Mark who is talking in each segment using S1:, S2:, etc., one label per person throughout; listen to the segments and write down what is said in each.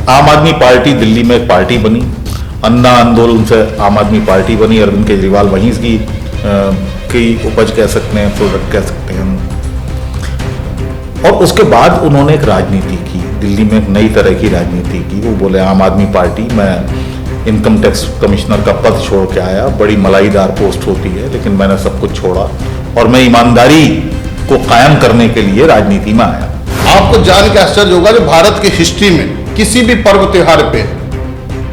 S1: आम आदमी पार्टी दिल्ली में एक पार्टी बनी, अन्ना आंदोलन से आम आदमी पार्टी बनी। अरविंद केजरीवाल वहीं की उपज कह सकते हैं, प्रोडक्ट कह सकते हैं। और उसके बाद उन्होंने एक राजनीति की, दिल्ली में एक नई तरह की राजनीति की। वो बोले आम आदमी पार्टी, मैं इनकम टैक्स कमिश्नर का पद छोड़ के आया, बड़ी मलाईदार पोस्ट होती है, लेकिन मैंने सब कुछ छोड़ा और मैं ईमानदारी को कायम करने के लिए राजनीति में आया।
S2: आपको जान के आश्चर्य होगा कि भारत की हिस्ट्री में किसी भी पर्व त्योहार पे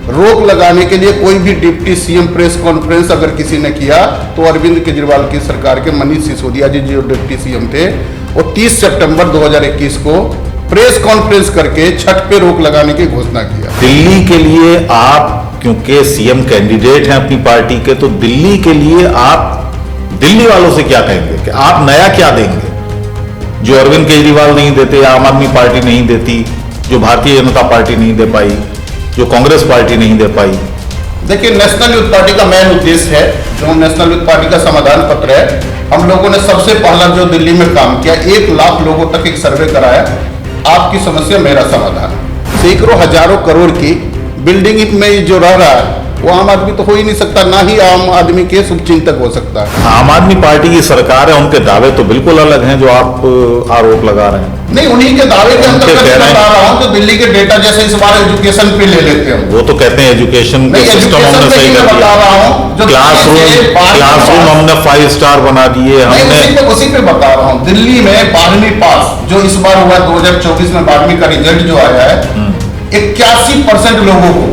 S2: रोक लगाने के लिए कोई भी डिप्टी सीएम प्रेस कॉन्फ्रेंस अगर किसी ने किया तो अरविंद केजरीवाल की सरकार के मनीष सिसोदिया जी जो डिप्टी सीएम थे, वो 30 सितंबर 2021 को प्रेस कॉन्फ्रेंस करके छठ पे रोक लगाने की घोषणा किया।
S1: दिल्ली के लिए आप क्योंकि सीएम कैंडिडेट हैं अपनी पार्टी के, तो दिल्ली के लिए आप दिल्ली वालों से क्या कहेंगे कि आप नया क्या देंगे जो अरविंद केजरीवाल नहीं देते, आम आदमी पार्टी नहीं देती, जो भारतीय जनता पार्टी नहीं दे पाई, जो कांग्रेस पार्टी नहीं दे पाई?
S2: देखिए, नेशनल यूथ पार्टी का मेन उद्देश्य है, जो नेशनल यूथ पार्टी का समाधान पत्र है, हम लोगों ने सबसे पहला जो दिल्ली में काम किया, 1 लाख लोगों तक एक सर्वे कराया, आपकी समस्या मेरा समाधान। सैकड़ों हजारों करोड़ की बिल्डिंग में जो रह रहा है वो आम आदमी तो हो ही नहीं सकता, ना ही आम आदमी के शुभचिंतक हो सकता है।
S1: आम आदमी पार्टी की सरकार है, उनके दावे तो बिल्कुल अलग हैं जो आप आरोप लगा रहे हैं।
S2: नहीं, उन्हीं के दावे के अंदर मैं बता रहा हूं, तो दिल्ली के डेटा जैसे इस बार एजुकेशन पे ले लेते हैं,
S1: वो तो कहते हैं एजुकेशन के सिस्टम हमने सही कर दिया, क्लासरूम हमने 5 स्टार बना दिए, हमने
S2: उसी पे बता रहा हूँ। दिल्ली में 12वीं पास जो इस बार हुआ 2024 में 12वीं का रिजल्ट जो आया है, 81% लोगों को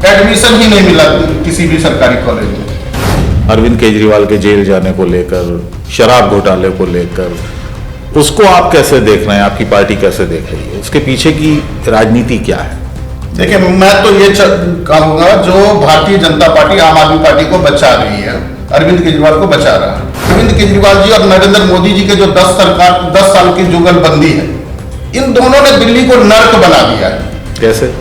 S2: एडमिशन ही नहीं मिला किसी भी सरकारी कॉलेज में।
S1: अरविंद केजरीवाल के जेल जाने को लेकर, शराब घोटाले को लेकर, उसको आप कैसे देख रहे हैं, आपकी पार्टी कैसे देख रही है, उसके पीछे की राजनीति क्या है?
S2: देखिए, मैं तो ये कहूंगा, जो भारतीय जनता पार्टी आम आदमी पार्टी को बचा रही है, अरविंद केजरीवाल को बचा रहा है। अरविंद केजरीवाल जी और नरेंद्र मोदी जी के जो 10 साल की जुगलबंदी है, इन दोनों ने दिल्ली को नर्क बना दिया है।
S1: कैसे?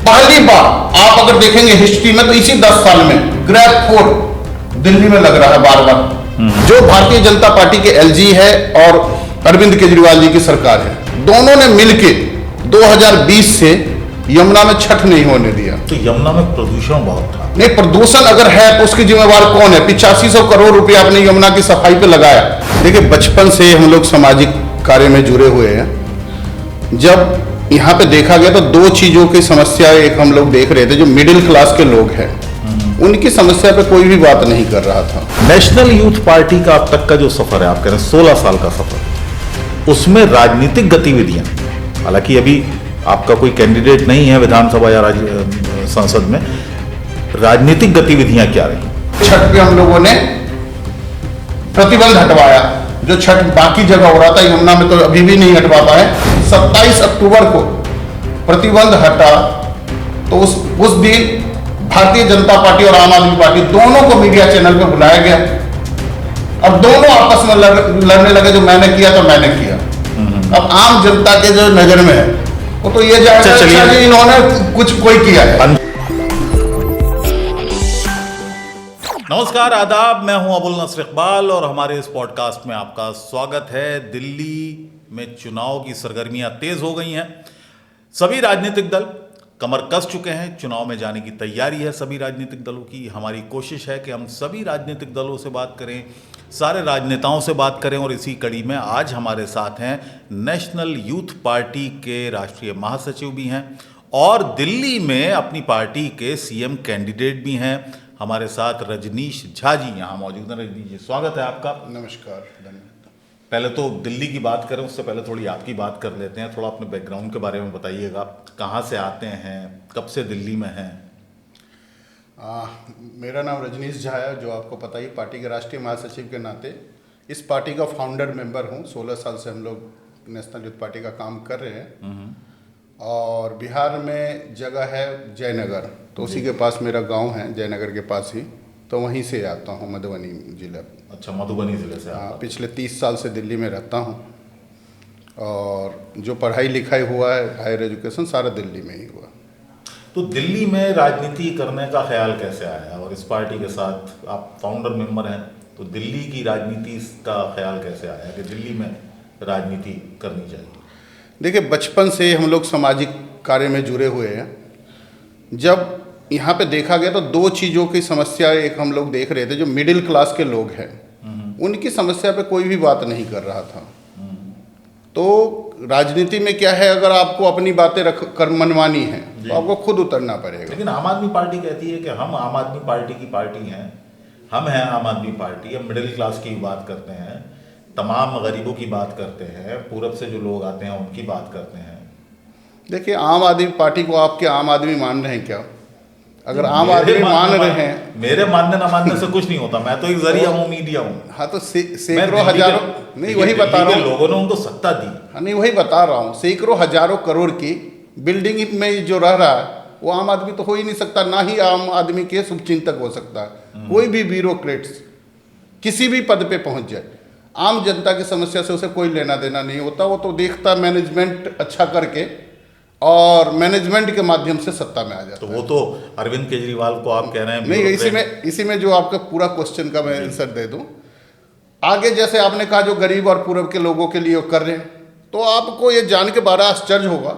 S2: पहली बार आप अगर देखेंगे हिस्ट्री में, तो इसी 10 साल में ग्रेट फोर्ट दिल्ली में लग रहा है बार बार। जो भारतीय जनता पार्टी के एलजी है और अरविंद केजरीवाल जी की सरकार है, दोनों ने मिलके 2020 से यमुना में छठ नहीं होने दिया।
S1: तो यमुना में प्रदूषण बहुत था।
S2: नहीं, प्रदूषण अगर है तो उसकी जिम्मेवार कौन है? 8500 करोड़ रुपया आपने यमुना की सफाई पे लगाया। देखिए, बचपन से हम लोग सामाजिक कार्य में जुड़े हुए हैं। जब यहाँ पे देखा गया तो 2 चीजों की समस्या एक हम लोग देख रहे थे, जो मिडिल क्लास के लोग हैं उनकी समस्या पे कोई भी बात नहीं कर रहा था।
S1: नेशनल यूथ पार्टी का अब तक का जो सफर है, आप कह रहे हैं 16 साल का सफर, उसमें राजनीतिक गतिविधियां, हालांकि अभी आपका कोई कैंडिडेट नहीं है विधानसभा या संसद में, राजनीतिक गतिविधियां क्या रही?
S2: छठ पे हम लोगों ने प्रतिबंध हटवाया, जो छठ बाकी जगह हो रहा था, यमुना में तो अभी भी नहीं हटवा पाए। 27 अक्टूबर को प्रतिबंध हटा, तो उस दिन भारतीय जनता पार्टी और आम आदमी पार्टी दोनों को मीडिया चैनल पे बुलाया गया। अब दोनों आपस में लड़ने लगे, जो मैंने किया तो मैंने किया। अब आम जनता के जो नजर में है वो तो ये जाएगा इन्होंने कोई किया है।
S1: नमस्कार, आदाब, मैं हूं अबुल नसर इकबाल और हमारे इस पॉडकास्ट में आपका स्वागत है। दिल्ली में चुनाव की सरगर्मियां तेज हो गई हैं। सभी राजनीतिक दल कमर कस चुके हैं, चुनाव में जाने की तैयारी है सभी राजनीतिक दलों की। हमारी कोशिश है कि हम सभी राजनीतिक दलों से बात करें, सारे राजनेताओं से बात करें, और इसी कड़ी में आज हमारे साथ हैं नेशनल यूथ पार्टी के राष्ट्रीय महासचिव भी हैं और दिल्ली में अपनी पार्टी के सीएम कैंडिडेट भी हैं। हमारे साथ रजनीश झा जी यहाँ मौजूद हैं। रजनीश जी, स्वागत है आपका।
S2: नमस्कार, धन्यवाद।
S1: पहले तो दिल्ली की बात करें, उससे पहले थोड़ी आपकी बात कर लेते हैं। थोड़ा अपने बैकग्राउंड के बारे में बताइएगा, कहाँ से आते हैं, कब से दिल्ली में हैं?
S2: मेरा नाम रजनीश झा है, जो आपको पता ही, पार्टी के राष्ट्रीय महासचिव के नाते इस पार्टी का फाउंडर मेंबर हूँ। 16 साल से हम लोग नेशनल यूथ पार्टी का काम कर रहे हैं। और बिहार में जगह है जयनगर, तो उसी के पास मेरा गांव है, जयनगर के पास ही, तो वहीं से आता हूँ, मधुबनी जिला।
S1: अच्छा, मधुबनी जिले से?
S2: हाँ, पिछले 30 साल से दिल्ली में रहता हूँ और जो पढ़ाई लिखाई हुआ है, हायर एजुकेशन, सारा दिल्ली में ही हुआ।
S1: तो दिल्ली में राजनीति करने का ख्याल कैसे आया? और इस पार्टी के साथ आप फाउंडर मेंबर हैं, तो दिल्ली की राजनीति का ख्याल कैसे आया कि दिल्ली में राजनीति करनी चाहिए?
S2: देखिए, बचपन से हम लोग सामाजिक कार्य में जुड़े हुए हैं। जब यहाँ पे देखा गया तो दो चीज़ों की समस्या एक हम लोग देख रहे थे। जो मिडिल क्लास के लोग हैं उनकी समस्या पे कोई भी बात नहीं कर रहा था। तो राजनीति में क्या है, अगर आपको अपनी बातें रख कर मनवानी है तो आपको खुद उतरना पड़ेगा।
S1: लेकिन आम आदमी पार्टी कहती है कि हम आम आदमी पार्टी की पार्टी हैं, हम हैं आम आदमी पार्टी, हम मिडिल क्लास की बात करते हैं, तमाम गरीबों की बात करते हैं, पूरब से जो लोग आते हैं उनकी बात करते हैं।
S2: देखिए, आम आदमी पार्टी को आपके आम आदमी मान रहे हैं क्या? अगर आम आदमी मान रहे हैं,
S1: मेरे मानने ना मानने से कुछ नहीं होता, मैं तो एक जरिया हूँ, मीडिया हूँ।
S2: हाँ तो सैकड़ों हजारों, नहीं वही बता रहा हूँ,
S1: लोगों ने उनको सत्ता दी।
S2: हाँ नहीं वही बता रहा हूँ, सैकड़ों हजारों करोड़ की बिल्डिंग में जो रह रहा है वो आम आदमी तो हो ही नहीं सकता, ना ही आम आदमी के शुभचिंतक हो सकता है। कोई भी ब्यूरोक्रेट्स किसी भी पद पे पहुंच जाए, आम जनता की समस्या से उसे कोई लेना देना नहीं होता। वो तो देखता मैनेजमेंट अच्छा करके और मैनेजमेंट के माध्यम से सत्ता में आ जाता
S1: तो वो तो अरविंद केजरीवाल को आप कह रहे हैं
S2: नहीं। इसी में जो आपका पूरा क्वेश्चन का मैं आंसर दे दूं। आगे जैसे आपने कहा जो गरीब और पूरब के लोगों के लिए कर रहे हैं, तो आपको ये जान के बड़ा आश्चर्य होगा,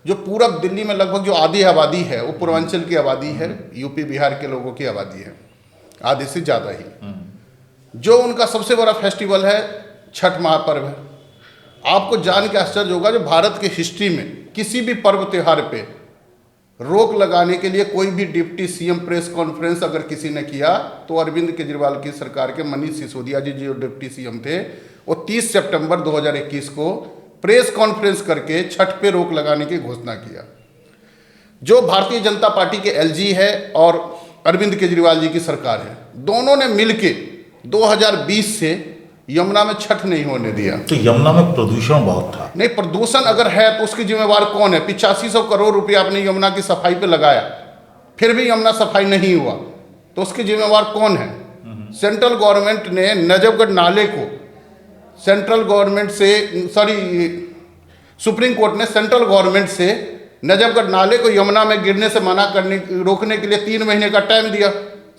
S2: जो पूरब दिल्ली में लगभग जो आधी आबादी है वो पूर्वांचल की आबादी है, यूपी बिहार के लोगों की आबादी है, आधे से ज़्यादा ही। जो उनका सबसे बड़ा फेस्टिवल है छठ महापर्व है। आपको जान के आश्चर्य होगा, जो भारत के हिस्ट्री में किसी भी पर्व त्योहार पे रोक लगाने के लिए कोई भी डिप्टी सीएम प्रेस कॉन्फ्रेंस अगर किसी ने किया तो अरविंद केजरीवाल की सरकार के मनीष सिसोदिया जी जो डिप्टी सीएम थे, वो 30 सितंबर 2021 को प्रेस कॉन्फ्रेंस करके छठ पे रोक लगाने की घोषणा किया। जो भारतीय जनता पार्टी के एलजी है और अरविंद केजरीवाल जी की सरकार है, दोनों ने मिलके 2020 से यमुना में छठ नहीं होने दिया।
S1: तो यमुना में प्रदूषण बहुत था।
S2: नहीं, प्रदूषण अगर है तो उसकी जिम्मेवार कौन है? 8500 करोड़ रुपया आपने यमुना की सफाई पे लगाया, फिर भी यमुना सफाई नहीं हुआ, तो उसकी जिम्मेवार कौन है? सेंट्रल गवर्नमेंट ने नजफगढ़ नाले को सेंट्रल गवर्नमेंट से सुप्रीम कोर्ट ने सेंट्रल गवर्नमेंट से नजफगढ़ नाले को यमुना में गिरने से मना करने रोकने के लिए 3 महीने का टाइम दिया।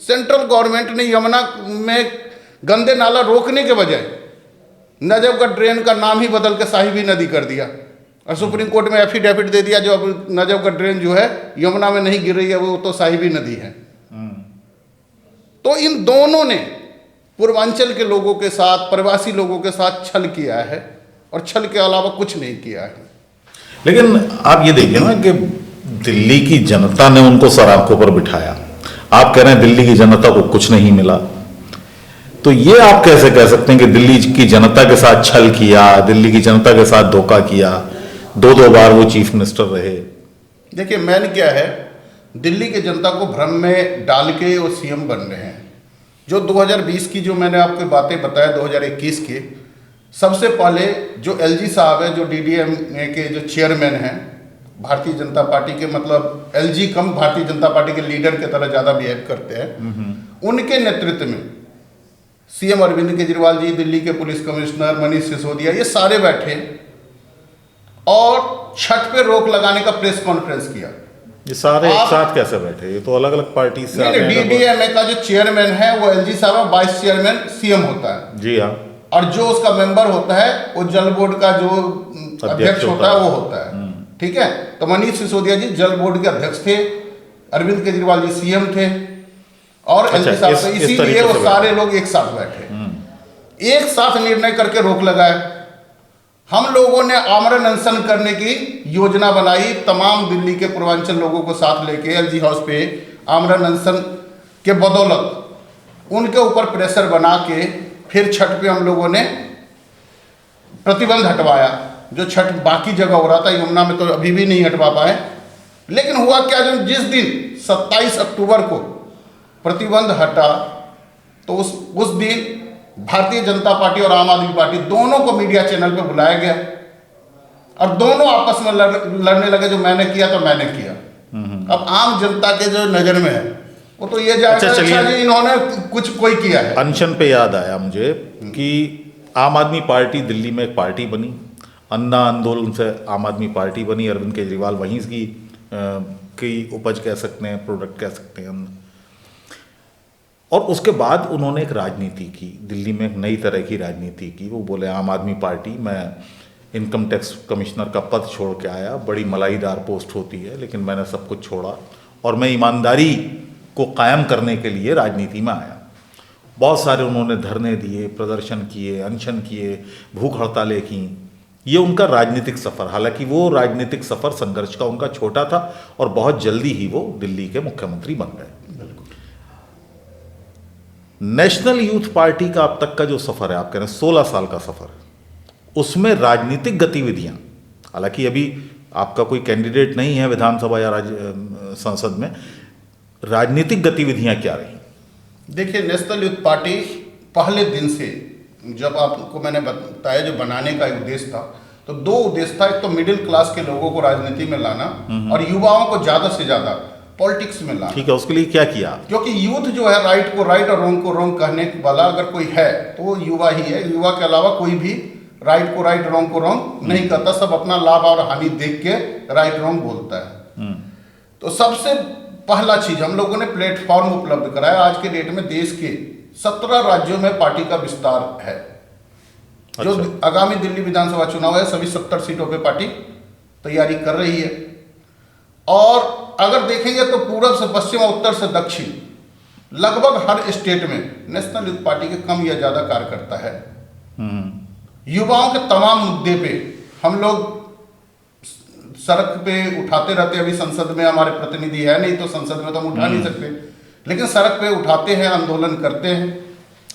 S2: सेंट्रल गवर्नमेंट ने यमुना में गंदे नाला रोकने के बजाय नजफगढ़ ड्रेन का नाम ही बदल के साहिबी नदी कर दिया और सुप्रीम कोर्ट में एफिडेविट दे दिया, जो अब नजफगढ़ ड्रेन जो है यमुना में नहीं गिर रही है, वो तो साहिबी नदी है। तो इन दोनों ने पूर्वांचल के लोगों के साथ, प्रवासी लोगों के साथ छल किया है और छल के अलावा कुछ नहीं किया है।
S1: लेकिन आप ये देखिए ना कि दिल्ली की जनता ने उनको सराखों पर बिठाया। आप कह रहे हैं दिल्ली की जनता को कुछ नहीं मिला, तो ये आप कैसे कह सकते हैं कि दिल्ली की जनता के साथ छल किया, दिल्ली की जनता के साथ धोखा किया? 2 बार वो चीफ मिनिस्टर रहे।
S2: देखिए, मैंने क्या है, दिल्ली की जनता को भ्रम में डाल के वो सीएम बन रहे हैं। जो 2020 की जो मैंने आपको बातें बताया 2021 की, सबसे पहले जो एलजी साहब है, जो डीडीएमए के जो चेयरमैन हैं भारतीय जनता पार्टी के, मतलब एलजी कम भारतीय जनता पार्टी के लीडर की तरह ज़्यादा बिहेव करते हैं, उनके नेतृत्व में सीएम अरविंद केजरीवाल जी, दिल्ली के पुलिस कमिश्नर मनीष सिसोदिया, ये सारे बैठे और छठ पे रोक लगाने का प्रेस कॉन्फ्रेंस किया।
S1: ये सारे एक साथ कैसे बैठे? ये तो अलग अलग पार्टी से आते हैं।
S2: डीडीएमए का जो चेयरमैन है वो एलजी साहब है, वाइस चेयरमैन सीएम होता है।
S1: जी हाँ।
S2: और जो उसका मेंबर होता है वो जल बोर्ड का जो अध्यक्ष होता है वो होता है। ठीक है, तो मनीष सिसोदिया जी जल बोर्ड के अध्यक्ष थे, अरविंद केजरीवाल जी सीएम थे और एलजी साहब थे। इसीलिए वो सारे लोग एक साथ बैठे, एक साथ निर्णय करके रोक लगाए। हम लोगों ने आमरण अनशन करने की योजना बनाई, तमाम दिल्ली के पूर्वांचल लोगों को साथ लेके एलजी हाउस पे आमरण अनशन के बदौलत उनके ऊपर प्रेशर बना के फिर छठ पे हम लोगों ने प्रतिबंध हटवाया। जो छठ बाकी जगह हो रहा था, यमुना में तो अभी भी नहीं हटवा पाए। लेकिन हुआ क्या, जो जिस दिन 27 अक्टूबर को प्रतिबंध हटा तो उस दिन भारतीय जनता पार्टी और आम आदमी पार्टी दोनों को मीडिया चैनल पे बुलाया गया और दोनों आपस में लड़ने लगे, जो मैंने किया तो मैंने किया। अब आम जनता के जो नजर में है वो तो ये जाएगा, अच्छा जी इन्होंने कुछ कोई किया है।
S1: अनशन पे याद आया मुझे कि आम आदमी पार्टी दिल्ली में एक पार्टी बनी, अन्ना आंदोलन से आम आदमी पार्टी बनी, अरविंद केजरीवाल वहीं की उपज कह सकते हैं, प्रोडक्ट कह सकते हैं हम। और उसके बाद उन्होंने एक राजनीति की, दिल्ली में एक नई तरह की राजनीति की। वो बोले आम आदमी पार्टी, मैं इनकम टैक्स कमिश्नर का पद छोड़ के आया, बड़ी मलाईदार पोस्ट होती है, लेकिन मैंने सब कुछ छोड़ा और मैं ईमानदारी को कायम करने के लिए राजनीति में आया। बहुत सारे उन्होंने धरने दिए, प्रदर्शन किए, अनशन किए, भूख हड़तालें की। ये उनका राजनीतिक सफ़र, हालांकि वो राजनीतिक सफ़र संघर्ष का उनका छोटा था और बहुत जल्दी ही वो दिल्ली के मुख्यमंत्री बन गए। नेशनल यूथ पार्टी का अब तक का जो सफ़र है, आप कह रहे हैं 16 साल का सफ़र, उसमें राजनीतिक गतिविधियां, हालांकि अभी आपका कोई कैंडिडेट नहीं है विधानसभा या संसद में, राजनीतिक गतिविधियां क्या रही?
S2: देखिए, नेशनल यूथ पार्टी पहले दिन से, जब आपको मैंने बताया जो बनाने का एक उद्देश्य था, तो दो उद्देश्य था। एक तो मिडिल क्लास के लोगों को राजनीति में लाना और युवाओं को ज्यादा से ज्यादा पॉलिटिक्स में लाना।
S1: ठीक है, उसके लिए क्या किया?
S2: क्योंकि यूथ जो है राइट को राइट और रॉन्ग को रॉन्ग कहने वाला अगर कोई है तो वो युवा ही है। युवा के अलावा कोई भी राइट को राइट, रॉन्ग को रॉन्ग नहीं कहता, सब अपना लाभ और हानि देख के राइट रॉन्ग बोलता है। तो सबसे पहला चीज हम लोगों ने प्लेटफॉर्म उपलब्ध कराया। आज के डेट में देश के 17 राज्यों में पार्टी का विस्तार है।
S1: अच्छा।
S2: जो आगामी दिल्ली विधानसभा चुनाव है, सभी 70 सीटों पे पार्टी तैयारी कर रही है। और अगर देखेंगे तो पूर्व से पश्चिम और उत्तर से दक्षिण लगभग हर स्टेट में नेशनल यूथ पार्टी के कम या ज्यादा कार्यकर्ता है। युवाओं के तमाम मुद्दे पे हम लोग सड़क पे उठाते रहते। अभी संसद में हमारे प्रतिनिधि है नहीं, तो संसद में तो हम उठा नहीं सकते, लेकिन सड़क पे उठाते हैं, आंदोलन करते हैं।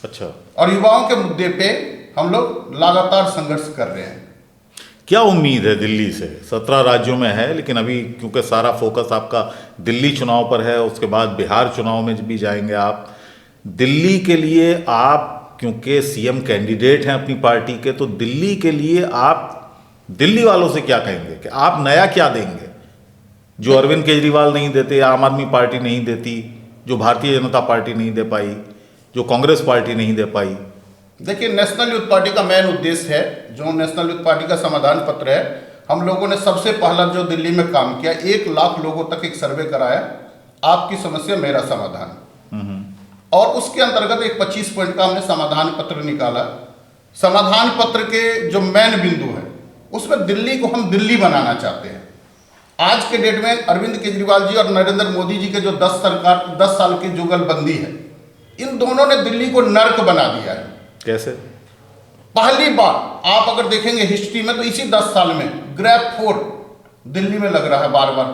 S1: अच्छा।
S2: और युवाओं के मुद्दे पे हम लोग लगातार संघर्ष कर रहे हैं।
S1: क्या उम्मीद है दिल्ली से? 17 राज्यों में है, लेकिन अभी क्योंकि सारा फोकस आपका दिल्ली चुनाव पर है, उसके बाद बिहार चुनाव में भी जाएंगे आप। दिल्ली के लिए आप क्योंकि सीएम कैंडिडेट हैं अपनी पार्टी के, तो दिल्ली के लिए आप दिल्ली वालों से क्या कहेंगे कि आप नया क्या देंगे जो अरविंद केजरीवाल नहीं देते, आम आदमी पार्टी नहीं देती, जो भारतीय जनता पार्टी नहीं दे पाई, जो कांग्रेस पार्टी नहीं दे पाई?
S2: देखिए, नेशनल यूथ पार्टी का मेन उद्देश्य है, जो नेशनल यूथ पार्टी का समाधान पत्र है, हम लोगों ने सबसे पहला जो दिल्ली में काम किया, 1 लाख लोगों तक एक सर्वे कराया, आपकी समस्या मेरा समाधान। और उसके अंतर्गत एक 25 पॉइंट का हमने समाधान पत्र निकाला। समाधान पत्र के जो मेन बिंदु है, उसमें दिल्ली को हम दिल्ली बनाना चाहते हैं। आज के डेट में अरविंद केजरीवाल जी और नरेंद्र मोदी जी के जो 10 साल की जुगलबंदी है, इन दोनों ने दिल्ली को नर्क बना दिया है।
S1: कैसे?
S2: पहली बार आप अगर देखेंगे हिस्ट्री में, तो इसी 10 साल में ग्रैब 4 दिल्ली में लग रहा है बार बार।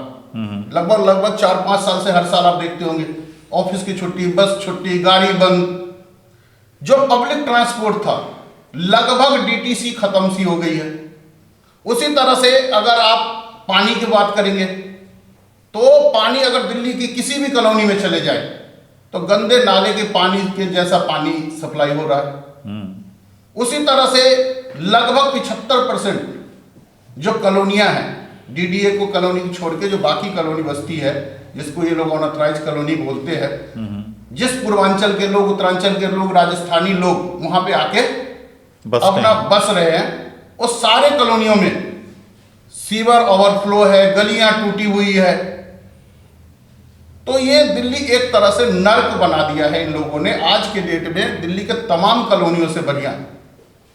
S2: लगभग 4-5 साल से हर साल आप देखते होंगे, ऑफिस की छुट्टी, बस छुट्टी, गाड़ी बंद। जो पब्लिक ट्रांसपोर्ट था, लगभग डीटीसी खत्म सी हो गई है। उसी तरह से अगर आप पानी की बात करेंगे, तो पानी अगर दिल्ली की किसी भी कॉलोनी में चले जाए, तो गंदे नाले के पानी के जैसा पानी सप्लाई हो रहा है। उसी तरह से लगभग 75% जो कॉलोनियां हैं, डीडीए को कॉलोनी छोड़ के जो बाकी कॉलोनी बस्ती है, जिसको ये लोग अनऑथराइज कॉलोनी बोलते हैं, जिस पूर्वांचल के लोग, उत्तरांचल के लोग, राजस्थानी लोग वहां पे आके अपना बस रहे हैं, वो सारे कॉलोनियों में सीवर ओवरफ्लो है, गलियां टूटी हुई है। तो ये दिल्ली एक तरह से नर्क बना दिया है इन लोगों ने। आज के डेट में दिल्ली के तमाम कॉलोनियों से बढ़िया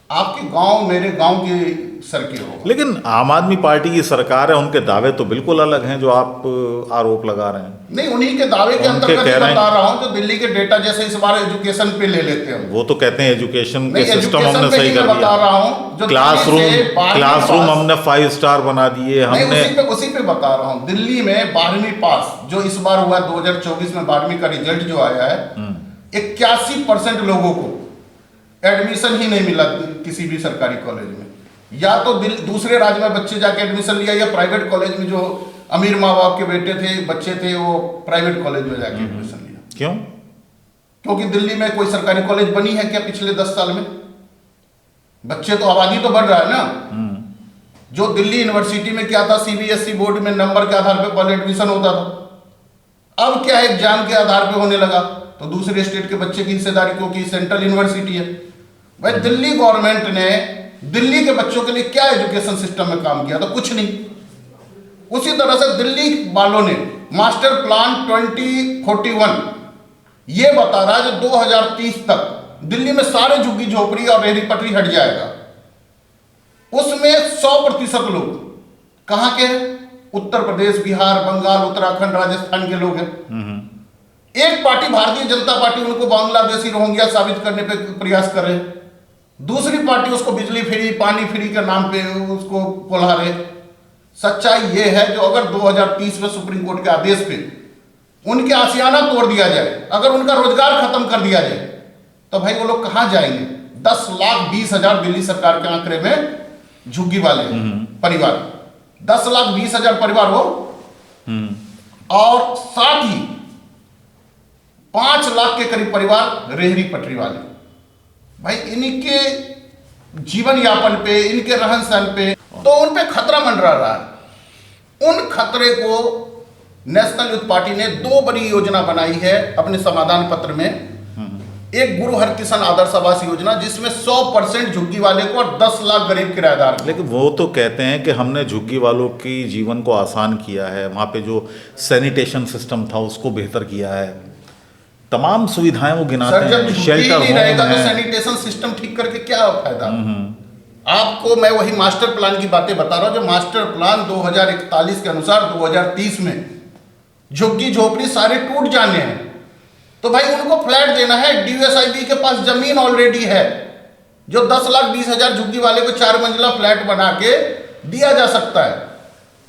S2: आपके गांव, मेरे गांव की सड़कें हो।
S1: लेकिन आम आदमी पार्टी की सरकार है, उनके दावे तो बिल्कुल अलग हैं जो आप आरोप लगा रहे हैं।
S2: नहीं, उन्हीं के दावे के अंतर्गत बता रहा हूं, जो दिल्ली के डेटा जैसे इस बार एजुकेशन पे ले लेते हैं।
S1: वो तो कहते हैं एजुकेशन के सिस्टम हमने सही कर
S2: बता रहा हूं,
S1: क्लासरूम हमने 5 स्टार बना दिए हमने।
S2: उसी पे बता रहा हूं, दिल्ली में 12वीं पास जो इस बार हुआ 2024 में 12वीं का रिजल्ट जो आया है, 81% लोगों को एडमिशन ही नहीं मिला किसी भी सरकारी कॉलेज में। या तो दूसरे राज्य में बच्चे जाके एडमिशन लिया, या प्राइवेट कॉलेज में जो अमीर माँ बाप के बेटे थे, बच्चे थे, वो प्राइवेट कॉलेज में जाके एडमिशन लिया।
S1: क्यों?
S2: क्योंकि दिल्ली में कोई सरकारी कॉलेज बनी है क्या पिछले 10 साल में? बच्चे तो, आबादी तो बढ़ रहा है ना। जो दिल्ली यूनिवर्सिटी में क्या था, सीबीएसई बोर्ड में नंबर के आधार पर पहले एडमिशन होता था। अब क्या है, एग्जाम के आधार पर होने लगा। तो दूसरे स्टेट के बच्चे की हिस्सेदारी, क्योंकि सेंट्रल यूनिवर्सिटी है। भाई, दिल्ली गवर्नमेंट ने दिल्ली के बच्चों के लिए क्या एजुकेशन सिस्टम में काम किया? तो कुछ नहीं। उसी तरह से दिल्ली वालों ने मास्टर प्लान 2041 ये बता रहा है जो 2030 तक दिल्ली में सारे झुग्गी झोपड़ी और रेहड़ी पटरी हट जाएगा। उसमें 100% लोग कहां के हैं? उत्तर प्रदेश, बिहार, बंगाल, उत्तराखंड, राजस्थान के लोग हैं। एक पार्टी भारतीय जनता पार्टी उनको बांग्लादेशी रोहिंग्या साबित करने पे प्रयास कर रहे हैं, दूसरी पार्टी उसको बिजली फ्री, पानी फ्री के नाम पे उसको बुला रहे। सच्चाई यह है जो अगर 2030 में सुप्रीम कोर्ट के आदेश पे उनके आशियाना तोड़ दिया जाए, अगर उनका रोजगार खत्म कर दिया जाए, तो भाई वो लोग कहां जाएंगे? 10,20,000 दिल्ली सरकार के आंकड़े में झुग्गी वाले परिवार, 10,20,000 परिवार हो, और साथ ही 5 लाख के करीब परिवार रेहड़ी पटरी वाले। भाई इनके जीवन यापन पे, इनके रहन सहन पे तो उन पे खतरा मंडरा रहा है। उन खतरे को नेशनल यूथ पार्टी ने 2 बड़ी योजना बनाई है अपने समाधान पत्र में। एक गुरु हरकिशन आदर्श आवास योजना, जिसमें 100% झुग्गी वाले को और 10 लाख गरीब किराएदार को।
S1: लेकिन वो तो कहते हैं कि हमने झुग्गी वालों की जीवन को आसान किया है, वहाँ पे जो सैनिटेशन सिस्टम था उसको बेहतर किया है, तमाम सुविधाएं वो गिनाते
S2: सर, जब
S1: हैं।
S2: झुग्गी नहीं रहेगा तो सैनिटेशन सिस्टम ठीक करके क्या फायदा? आपको मैं वही मास्टर प्लान की बातें बता रहा हूं, जो मास्टर प्लान 2041 के अनुसार 2030 में झुग्गी झोपड़ी सारे टूट जाने हैं, तो भाई उनको फ्लैट देना है। डीएसआईबी के पास जमीन ऑलरेडी है, जो 10,20,000 झुग्गी वाले को 4 मंजिला फ्लैट बना के दिया जा सकता है।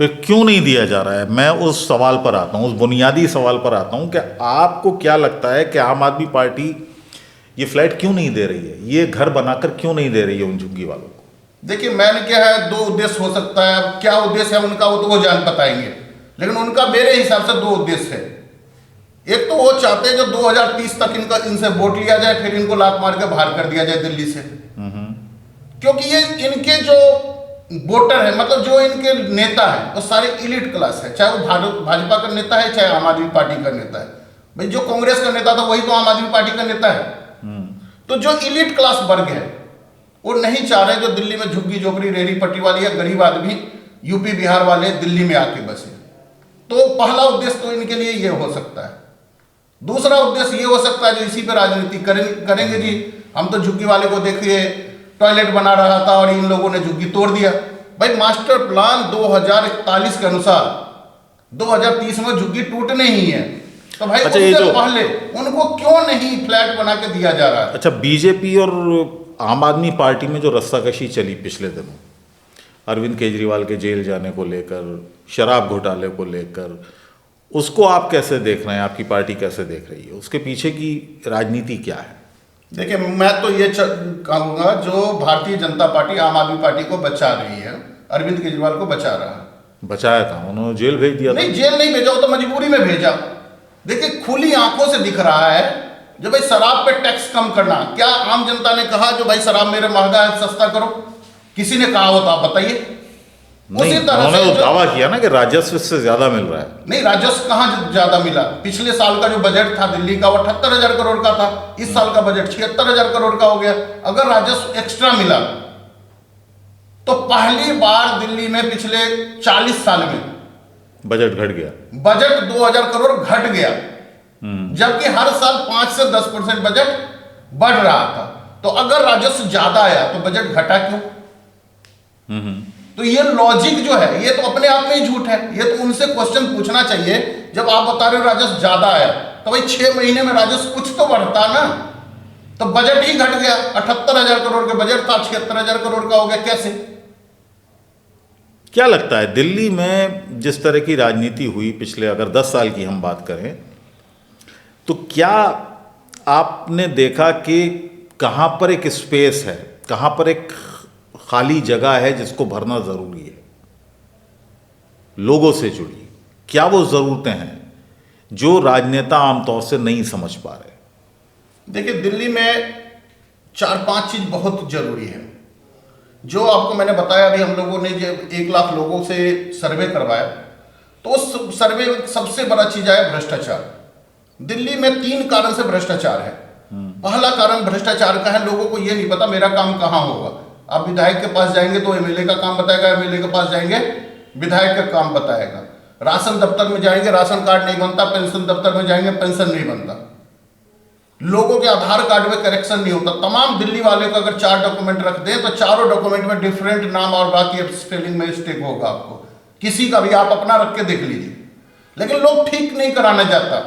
S1: फिर क्यों नहीं दिया जा रहा है? मैं उस सवाल पर आता हूँ, उस बुनियादी सवाल पर आता हूँ कि आपको क्या लगता है कि आम आदमी पार्टी ये फ्लैट क्यों नहीं दे रही है, ये घर बनाकर क्यों नहीं दे रही है उन झुग्गी वालों को?
S2: देखिए, मैंने क्या है, 2 उद्देश्य हो सकता है। अब क्या उद्देश्य है उनका, वो तो वो जान बताएंगे, लेकिन उनका मेरे हिसाब से 2 उद्देश्य है। एक तो वो चाहते हैं जो 2030 तक इनसे वोट लिया जाए, फिर इनको लात मार के बाहर कर दिया जाए दिल्ली से, क्योंकि ये इनके जो वोटर है, मतलब जो इनके नेता है, वो सारे इलीट क्लास है। चाहे वो भाजपा का नेता है, चाहे आम आदमी पार्टी का नेता है। भाई जो कांग्रेस का नेता था वही तो आम आदमी पार्टी का नेता है। तो जो इलीट क्लास वर्ग है वो नहीं चाह रहे जो दिल्ली में झुग्गी झोपड़ी रेहड़ी पट्टी वाली या गरीब आदमी यूपी बिहार वाले दिल्ली में आके बसे। तो पहला उद्देश्य तो इनके लिए ये हो सकता है। दूसरा उद्देश्य ये हो सकता है जो इसी पे राजनीति करेंगे जी, हम तो झुग्गी वाले को देखिए टॉयलेट बना रहा था और इन लोगों ने झुग्गी तोड़ दिया। भाई मास्टर प्लान 2041 के अनुसार 2030 में झुग्गी टूटने ही है, तो भाई उससे पहले उनको क्यों नहीं फ्लैट बना के दिया जा रहा है?
S1: अच्छा, बीजेपी और आम आदमी पार्टी में जो रस्साकशी चली पिछले दिनों, अरविंद केजरीवाल के जेल जाने को लेकर, शराब घोटाले को लेकर, उसको आप कैसे देख रहे हैं? आपकी पार्टी कैसे देख रही है? उसके पीछे की राजनीति क्या है?
S2: देखिए, मैं तो ये कहूँगा जो भारतीय जनता पार्टी आम आदमी पार्टी को बचा रही है, अरविंद केजरीवाल को बचा रहा है।
S1: बचाया था, उन्होंने जेल भेज दिया?
S2: नहीं, जेल नहीं भेजा, वो तो मजबूरी में भेजा। देखिए, खुली आंखों से दिख रहा है जो भाई शराब पे टैक्स कम करना, क्या आम जनता ने कहा जो भाई शराब मेरे महंगा है सस्ता करो? किसी ने कहा हो तो आप बताइए।
S1: नहीं, उन्होंने तो दावा किया ना कि राजस्व से ज्यादा मिल रहा है।
S2: नहीं, राजस्व कहाँ ज्यादा मिला? पिछले साल का जो बजट था दिल्ली का वो 78,000 करोड़ का था, इस साल का बजट 76,000 करोड़ का हो गया। अगर राजस्व एक्स्ट्रा मिला तो पहली बार दिल्ली में पिछले 40 साल में
S1: बजट घट गया,
S2: बजट 2,000 करोड़ घट गया, जबकि हर साल 5 से 10% बजट बढ़ रहा था। तो अगर राजस्व ज्यादा आया तो बजट घटा क्यों? तो ये लॉजिक जो है ये तो अपने आप में ही झूठ है। ये तो उनसे क्वेश्चन पूछना चाहिए, जब आप बता रहे हो राजस्व ज्यादा आया तो भाई 6 महीने में राजस्व कुछ तो बढ़ता ना, तो बजट ही घट गया। 78,000 करोड़ का बजट था, 76,000 करोड़ का हो गया, कैसे?
S1: क्या लगता है दिल्ली में जिस तरह की राजनीति हुई पिछले, अगर 10 साल की हम बात करें, तो क्या आपने देखा कि कहां पर एक स्पेस है, कहां पर एक खाली जगह है जिसको भरना जरूरी है? लोगों से जुड़ी क्या वो जरूरतें हैं जो राजनेता आमतौर से नहीं समझ पा रहे?
S2: देखिए, दिल्ली में 4-5 चीज बहुत जरूरी है जो आपको मैंने बताया। अभी हम लोगों ने जो 1 लाख लोगों से सर्वे करवाया, तो उस सर्वे में सबसे बड़ा चीज आया भ्रष्टाचार। दिल्ली में 3 कारण से भ्रष्टाचार है। पहला कारण भ्रष्टाचार का है, लोगों को ये नहीं पता मेरा काम कहां होगा। आप विधायक के पास जाएंगे तो एमएलए का काम बताएगा, एमएलए के पास जाएंगे विधायक का काम बताएगा। राशन दफ्तर में जाएंगे, राशन कार्ड नहीं बनता, पेंशन दफ्तर में जाएंगे, पेंशन नहीं बनता। लोगों के आधार कार्ड में करेक्शन नहीं होता। तमाम दिल्ली वाले को अगर 4 डॉक्यूमेंट रख दें तो चारों डॉक्यूमेंट में डिफरेंट नाम और बाकी स्पेलिंग में मिस्टेक होगा आपको, किसी का भी आप अपना रख के देख लीजिए। लेकिन लोग ठीक नहीं कराना चाहता,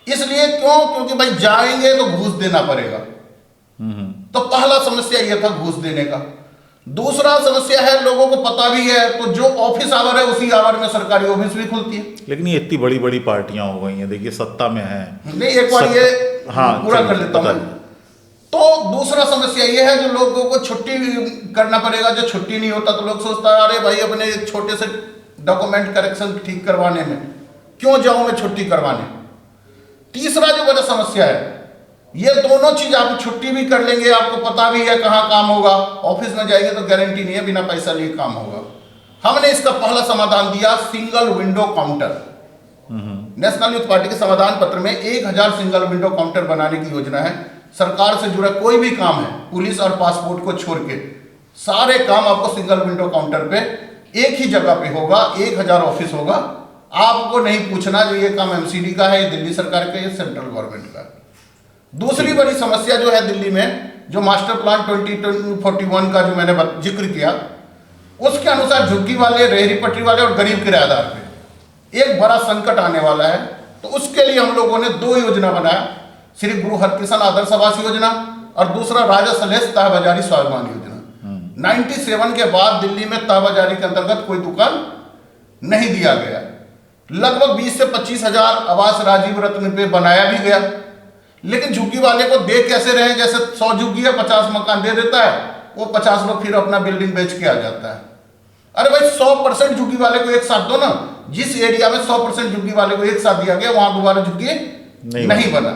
S2: इसलिए क्यों? क्योंकि भाई जाएंगे तो घूस देना पड़ेगा। तो पहला समस्या यह था घूस देने का। दूसरा समस्या है लोगों को पता भी है, तो जो ऑफिस आवर है उसी आवर में सरकारी ऑफिस भी खुलती है।
S1: लेकिन ये इतनी बड़ी बड़ी पार्टियां हो गई हैं, देखिए सत्ता में है।
S2: नहीं, एक बार ये पूरा कर लेता हूं। तो दूसरा समस्या ये है जो लोगों को छुट्टी करना पड़ेगा, जो छुट्टी नहीं होता तो लोग सोचता है अरे भाई अपने छोटे से डॉक्यूमेंट करेक्शन ठीक करवाने में क्यों जाऊं मैं छुट्टी करवाने। तीसरा जो बड़ा समस्या है, ये दोनों चीज आप छुट्टी भी कर लेंगे, आपको पता भी है कहां काम होगा, ऑफिस में जाएंगे तो गारंटी नहीं है बिना पैसा लिए काम होगा। हमने इसका पहला समाधान दिया single window counter. National youth party के समाधान पत्र में 1000 सिंगल विंडो काउंटर बनाने की योजना है। सरकार से जुड़ा कोई भी काम है, पुलिस और पासपोर्ट को छोड़ के सारे काम आपको सिंगल विंडो काउंटर पे एक ही जगह पे होगा। 1000 ऑफिस होगा, आपको नहीं पूछना जो ये काम एमसीडी का है, ये दिल्ली सरकार का, ये सेंट्रल गवर्नमेंट का। दूसरी बड़ी समस्या जो है दिल्ली में, जो मास्टर प्लान 2041 का जो मैंने जिक्र किया, उसके अनुसार झुग्गी वाले, रेहड़ी पटरी वाले और गरीब किराएदार पे एक बड़ा संकट आने वाला है। तो उसके लिए हम लोगों ने 2 योजना बनाया, श्री गुरु हरकिशन आदर्श आवास योजना और दूसरा राजा सलेश तहबाजारी स्वाभिमान योजना। 97 के बाद दिल्ली में तहबाजारी के अंतर्गत कोई दुकान नहीं दिया गया। लगभग 20 से 25 हजार आवास राजीव रत्न पे बनाया भी गया, लेकिन झुग्गी वाले को दे कैसे रहे, जैसे 100 झुग्गी है 50 मकान दे देता है, वो 50 लोग फिर अपना बिल्डिंग बेच के आ जाता है। अरे भाई 100% झुग्गी वाले को एक साथ दो ना। जिस एरिया में 100% झुग्गी वाले को एक साथ दिया गया वहां दोबारा झुग्गी नहीं बना।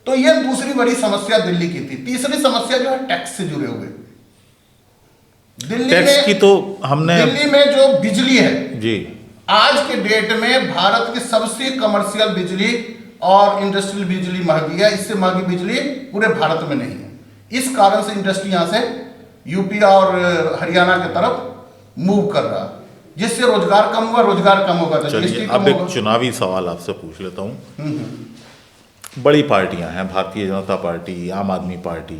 S2: तो ये दूसरी बड़ी समस्या दिल्ली की थी। तीसरी समस्या जो है टैक्स से जुड़े हुए
S1: टैक्स की, तो हमने
S2: दिल्ली में जो बिजली है
S1: जी,
S2: आज के डेट में भारत की सबसे कमर्शियल बिजली और इंडस्ट्रियल बिजली महंगी है। इससे महंगी बिजली पूरे भारत में नहीं है। इस कारण से इंडस्ट्री यहां से यूपी और हरियाणा की तरफ मूव कर रहा, जिससे रोजगार कम हुआ, रोजगार कम होगा तो
S1: चलिए अब एक चुनावी सवाल आपसे पूछ लेता हूं। बड़ी पार्टियां हैं, भारतीय जनता पार्टी, आम आदमी पार्टी,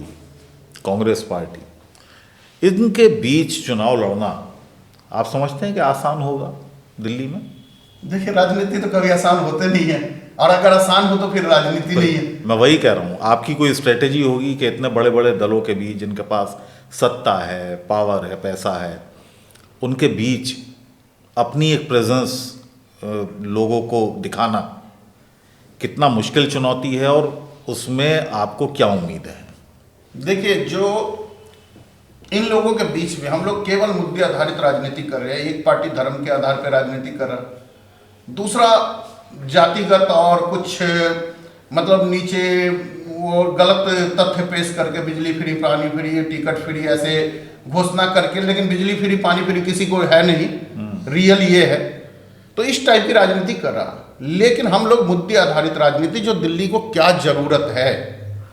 S1: कांग्रेस पार्टी, इनके बीच चुनाव लड़ना आप समझते हैं कि आसान होगा दिल्ली में?
S2: देखिए राजनीति तो कभी आसान होते नहीं है, और अगर आसान हो तो फिर राजनीति नहीं है।
S1: मैं वही कह रहा हूँ, आपकी कोई स्ट्रेटेजी होगी कि इतने बड़े बड़े दलों के बीच, जिनके पास सत्ता है, पावर है, पैसा है, उनके बीच अपनी एक प्रेजेंस लोगों को दिखाना कितना मुश्किल चुनौती है, और उसमें आपको क्या उम्मीद है?
S2: देखिए, जो इन लोगों के बीच में हम लोग केवल मुद्दे आधारित राजनीति कर रहे हैं। एक पार्टी धर्म के आधार पर राजनीति कर रहा है, दूसरा जातिगत और कुछ मतलब नीचे वो गलत तथ्य पेश करके बिजली फ्री, पानी फ्री, टिकट फ्री ऐसे घोषणा करके, लेकिन बिजली फ्री, पानी फ्री किसी को है नहीं, रियल ये है। तो इस टाइप की राजनीति कर रहा। लेकिन हम लोग मुद्दे आधारित राजनीति, जो दिल्ली को क्या जरूरत है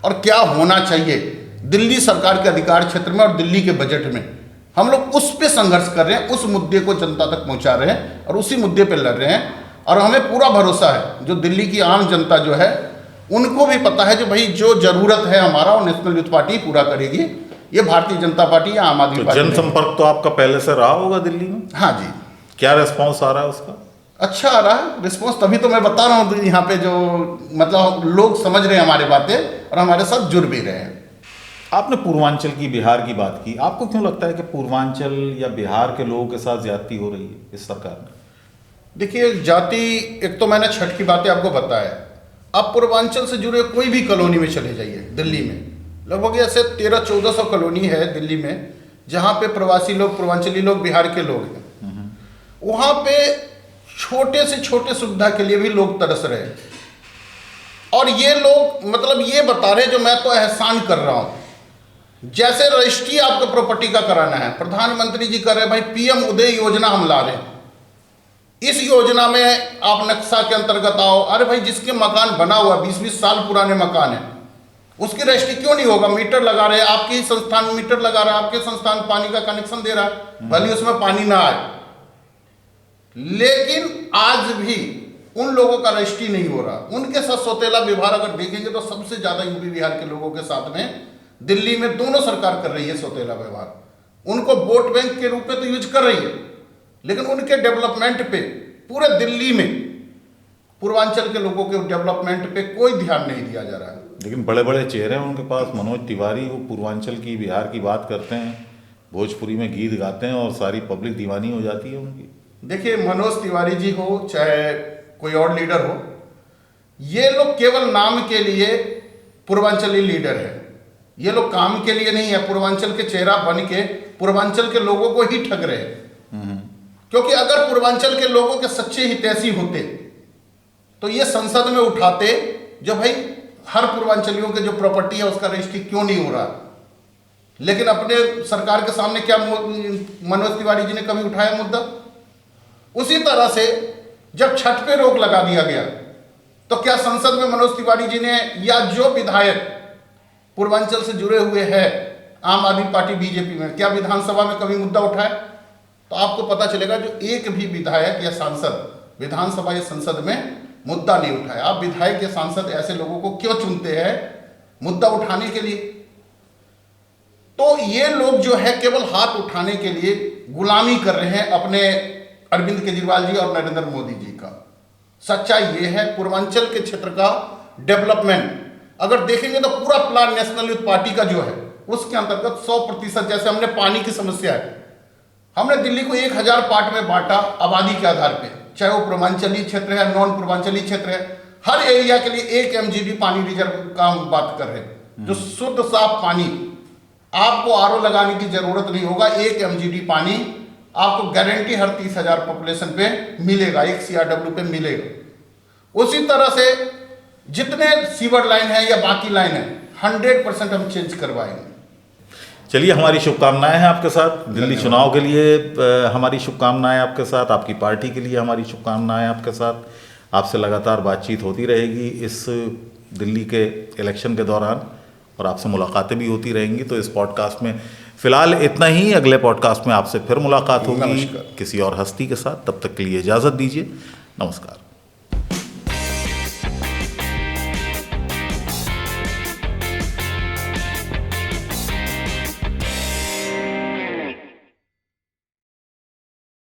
S2: और क्या होना चाहिए दिल्ली सरकार के अधिकार क्षेत्र में और दिल्ली के बजट में, हम लोग उस पे संघर्ष कर रहे हैं, उस मुद्दे को जनता तक पहुंचा रहे हैं और उसी मुद्दे पे लड़ रहे हैं। और हमें पूरा भरोसा है जो दिल्ली की आम जनता जो है उनको भी पता है जो भाई जो जरूरत है हमारा, और नेशनल यूथ पार्टी पूरा करेगी। ये भारतीय जनता पार्टी या आम आदमी पार्टी।
S1: जनसंपर्क तो आपका पहले से रहा होगा दिल्ली में?
S2: हाँ जी।
S1: क्या रिस्पॉन्स आ रहा है उसका?
S2: अच्छा आ रहा है रिस्पॉन्स, तभी तो मैं बता रहा हूँ यहाँ पे जो मतलब लोग समझ रहे हैं हमारी बातें और हमारे साथ जुड़ भी रहे हैं।
S1: आपने पूर्वांचल की, बिहार की बात की, आपको क्यों लगता है कि पूर्वांचल या बिहार के लोगों के साथ ज्यादती हो रही है इस सरकार में?
S2: देखिए जाति, एक तो मैंने छठ की बातें आपको बताया। आप पूर्वांचल से जुड़े कोई भी कॉलोनी में चले जाइए दिल्ली में, लगभग ऐसे 1300-1400 कॉलोनी है दिल्ली में जहाँ पे प्रवासी लोग, पूर्वांचली लोग, बिहार के लोग हैं। वहाँ पे छोटे से छोटे सुविधा के लिए भी लोग तरस रहे हैं। और ये लोग मतलब ये बता रहे जो मैं तो एहसान कर रहा हूँ। जैसे रजिस्ट्री आपको प्रॉपर्टी का कराना है, प्रधानमंत्री जी कर रहे भाई पीएम उदय योजना हम ला रहे हैं, इस योजना में आप नक्शा के अंतर्गत आओ। अरे भाई जिसके मकान बना हुआ 20-20 साल पुराने मकान है, उसकी रजिस्ट्री क्यों नहीं होगा? मीटर लगा रहे, आपके ही संस्थान मीटर लगा रहा है, आपके संस्थान पानी का कनेक्शन दे रहा है, भले उसमें पानी ना आए। लेकिन आज भी उन लोगों का रजिस्ट्री नहीं हो रहा। उनके साथ सौतेला व्यवहार अगर देखेंगे तो सबसे ज्यादा यूपी बिहार के लोगों के साथ में दिल्ली में दोनों सरकार कर रही है सौतेला व्यवहार। उनको वोट बैंक के रूप में तो यूज कर रही है, लेकिन उनके डेवलपमेंट पे पूरे दिल्ली में पूर्वांचल के लोगों के डेवलपमेंट पे कोई ध्यान नहीं दिया जा रहा है।
S1: लेकिन बड़े बड़े चेहरे हैं उनके पास। मनोज तिवारी, वो पूर्वांचल की, बिहार की बात करते हैं, भोजपुरी में गीत गाते हैं और सारी पब्लिक दीवानी हो जाती है उनकी।
S2: देखिए, मनोज तिवारी जी हो चाहे कोई और लीडर हो, ये लोग केवल नाम के लिए पूर्वांचली लीडर है। ये लोग काम के लिए नहीं है, पूर्वांचल के चेहरा बन के पूर्वांचल के लोगों को ही ठग रहे हैं। क्योंकि अगर पूर्वांचल के लोगों के सच्चे हितैषी होते तो ये संसद में उठाते, जो भाई हर पूर्वांचलियों के जो प्रॉपर्टी है उसका रजिस्ट्री क्यों नहीं हो रहा। लेकिन अपने सरकार के सामने क्या मनोज तिवारी जी ने कभी उठाया मुद्दा? उसी तरह से जब छठ पे रोक लगा दिया गया तो क्या संसद में मनोज तिवारी जी ने या जो विधायक पूर्वांचल से जुड़े हुए हैं आम आदमी पार्टी बीजेपी में, क्या विधानसभा में कभी मुद्दा उठाया? तो आपको पता चलेगा जो एक भी विधायक या सांसद विधानसभा या संसद में मुद्दा नहीं उठाया। आप विधायक या सांसद ऐसे लोगों को क्यों चुनते हैं मुद्दा उठाने के लिए? तो ये लोग जो है केवल हाथ उठाने के लिए गुलामी कर रहे हैं अपने अरविंद केजरीवाल जी और नरेंद्र मोदी जी का। सच्चाई ये है, पूर्वांचल के क्षेत्र का डेवलपमेंट अगर देखेंगे तो पूरा प्लान नेशनल यूथ पार्टी का जो है उसके अंतर्गत 100%, जैसे हमने पानी की समस्या है, हमने दिल्ली को 1000 पार्ट में बांटा आबादी के आधार पे, चाहे वो पूर्वांचली क्षेत्र है, नॉन पूर्वांचली क्षेत्र है, हर एरिया के लिए 1 MGD पानी रिजर्व का हम बात कर रहे हैं। जो शुद्ध साफ पानी, आपको आरओ लगाने की जरूरत नहीं होगा, 1 MGD पानी आपको गारंटी हर 30,000 पॉपुलेशन पे मिलेगा, 1 CRW पे मिलेगा। उसी तरह से जितने सीवर लाइन है या बाकी लाइन है 100% हम चेंज करवाएंगे।
S1: चलिए, हमारी शुभकामनाएं हैं आपके साथ दिल्ली चुनाव के लिए। हमारी शुभकामनाएं आपके साथ, आपकी पार्टी के लिए हमारी शुभकामनाएं आपके साथ। आपसे लगातार बातचीत होती रहेगी इस दिल्ली के इलेक्शन के दौरान और आपसे मुलाकातें भी होती रहेंगी। तो इस पॉडकास्ट में फिलहाल इतना ही। अगले पॉडकास्ट में आपसे फिर मुलाकात होगी किसी और हस्ती के साथ। तब तक के लिए इजाज़त दीजिए। नमस्कार।